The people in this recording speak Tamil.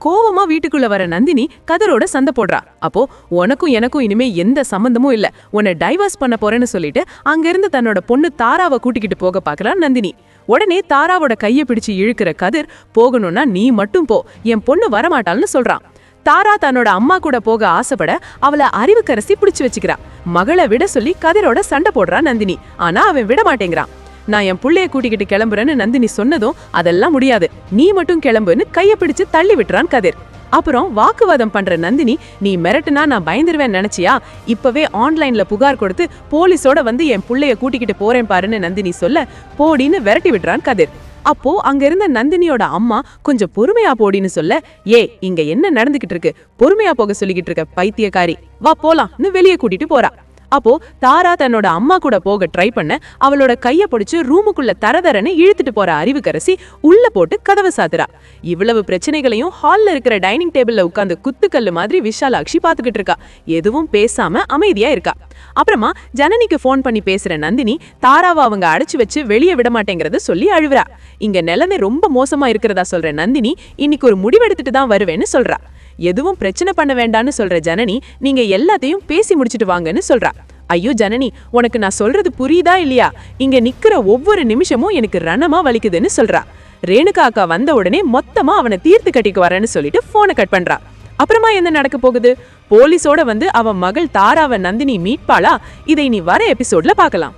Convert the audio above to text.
கோவமா வீட்டுக்குள்ள வர நந்தினி கதிரோட சண்டை போடுறா. அப்போ உனக்கும் எனக்கும் இனிமே எந்த சம்பந்தமும் இல்ல, உன்னை டைவர்ஸ் பண்ண போறேன்னு சொல்லிட்டு அங்கிருந்து தன்னோட பொண்ணு தாராவை கூட்டிக்கிட்டு போக பாக்கலாம் நந்தினி. உடனே தாராவோட கைய பிடிச்சு இழுக்கிற கதிர், போகணும்னா நீ மட்டும் போ, என் பொண்ணு வரமாட்டாள்னு சொல்றான். தாரா தன்னோட அம்மா கூட போக ஆசைப்பட அவளை அறிவுக்கரசி பிடிச்சு வச்சுக்கிறா. மகளை விட சொல்லி கதிரோட சண்டை போடுறா நந்தினி. ஆனா அவன் விட மாட்டேங்கிறான். நான் என் புள்ளைய கூட்டிக்கிட்டு கிளம்புறேன்னு நந்தினி சொன்னதும் அதெல்லாம் முடியாது, நீ மட்டும் கிளம்புன்னு கைய பிடிச்சு தள்ளி விட்டுறான் கதிர். அப்புறம் வாக்குவாதம் பண்ற நந்தினி, நீ மிரட்டுனா நான் பயந்துருவேன் நினைச்சியா, இப்பவே ஆன்லைன்ல புகார் கொடுத்து போலீஸோட வந்து என் புள்ளைய கூட்டிக்கிட்டு போறேன் பாருன்னு நந்தினி சொல்ல, போடின்னு விரட்டி விட்டுறான் கதிர். அப்போ அங்க இருந்த நந்தினியோட அம்மா கொஞ்சம் பொறுமையா போடின்னு சொல்ல, இங்க என்ன நடந்துகிட்டு இருக்கு, பொறுமையா போக சொல்லிக்கிட்டு இருக்க பைத்தியக்காரி, வா போலாம்னு வெளியே கூட்டிட்டு போறா. அப்போ தாரா தன்னோட அம்மா கூட போக ட்ரை பண்ண அவளோட கைய பிடிச்சு ரூமுக்குள்ள தரதரன்னு இழுத்துட்டு போற அறிவுக்கரசி உள்ள போட்டு கதவை சாத்துறா. இவ்வளவு பிரச்சனைகளையும் ஹால்ல இருக்கிற டைனிங் டேபிள்ல உட்கார்ந்து குத்துக்கல்லு மாதிரி விஷாலாட்சி பாத்துக்கிட்டு இருக்கா. எதுவும் பேசாம அமைதியா இருக்கா. அப்புறமா ஜனனிக்கு போன் பண்ணி பேசுற நந்தினி, தாராவை அவங்க அடைச்சு வச்சு வெளியே விட மாட்டேங்கிறத சொல்லி அழுவுறா. இங்க நிலைமை ரொம்ப மோசமா இருக்கிறதா சொல்ற நந்தினி, இன்னைக்கு ஒரு முடிவெடுத்துட்டு தான் வருவேன்னு சொல்றா. எதுவும் பிரச்சனை பண்ண வேண்டான்னு சொல்ற ஜனனி, நீங்க எல்லாத்தையும் பேசி முடிச்சிட்டு வாங்கன்னு சொல்றா. ஐயோ ஜனனி, உனக்கு நான் சொல்றது புரியுதா இல்லையா, இங்க நிக்கிற ஒவ்வொரு நிமிஷமும் எனக்கு ரணமா வலிக்குதுன்னு சொல்றா. ரேணுகா அக்கா வந்த உடனே மொத்தமா அவனை தீர்த்து கட்டிக்கு வரேன்னு சொல்லிட்டு போனை கட் பண்றா. அப்புறமா என்ன நடக்க போகுது, போலீஸோட வந்து அவன் மகள் தாராவை நந்தினி மீட்பாளா, இதை நீ வர எபிசோட்ல பார்க்கலாம்.